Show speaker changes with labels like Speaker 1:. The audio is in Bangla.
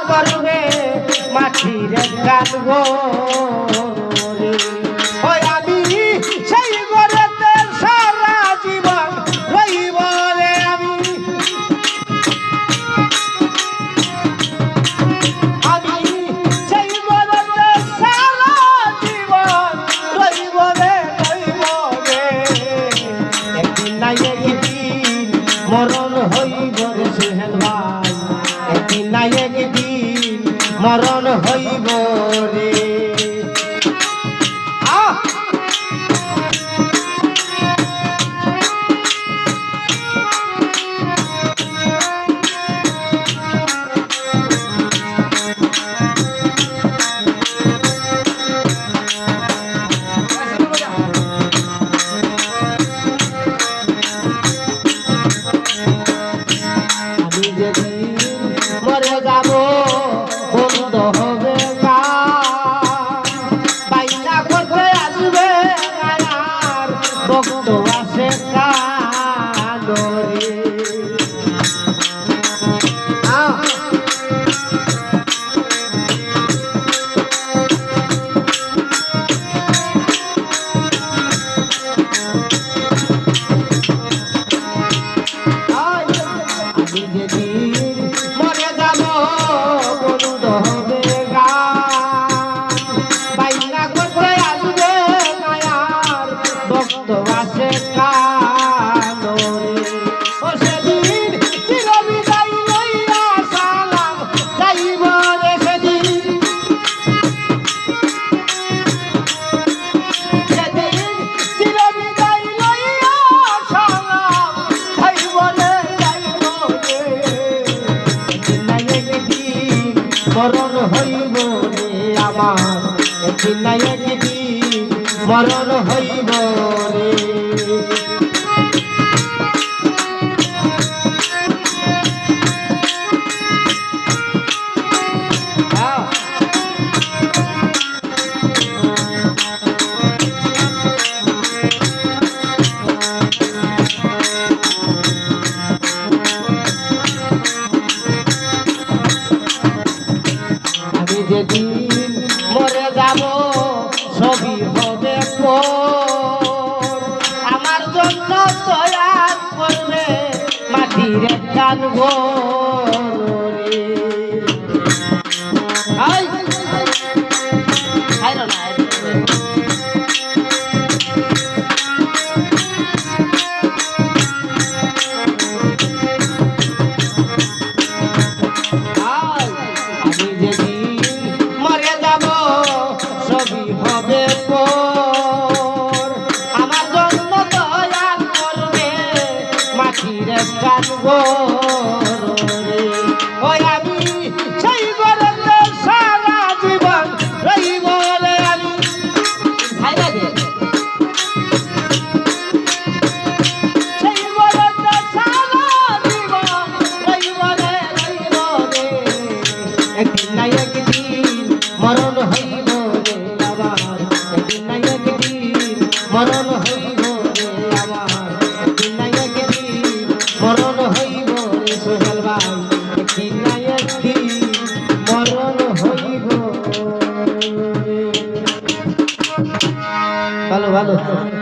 Speaker 1: করবে মাটির গান গো ওই আমি সেই ঘরেতে সারা জীবন রইব রে আমি সেই ঘরেতে সারা জীবন রইব রে একদিন না একদিন মরণ হইব রে সোহেল ভাই একদিন না একদিন মরণ হইব রে মরে যাব বন্ধ হবে বাইনা করতে আসবে আর ভক্ত আসে কাদরে মরণ হইব রে আমার একদিন না একদিন মরণ হইব রে যেদিন মরে যাব সবই হবে আমার জন্য তৈয়ার করবে মাটির গান গো আমার জন্য দয়াল করবে মাটির গান গো ওই আমি সেই ঘরেতে সারা জীবন রইব রে আমি সেই ঘরেতে সারা জীবন রইব রে একদিন না একদিন মরণ হইব মরণ হইব রে আমার একদিন না একদিন মরণ হইব রে সোহেল ভাই একদিন না একদিন মরণ হইব ভালো ভালো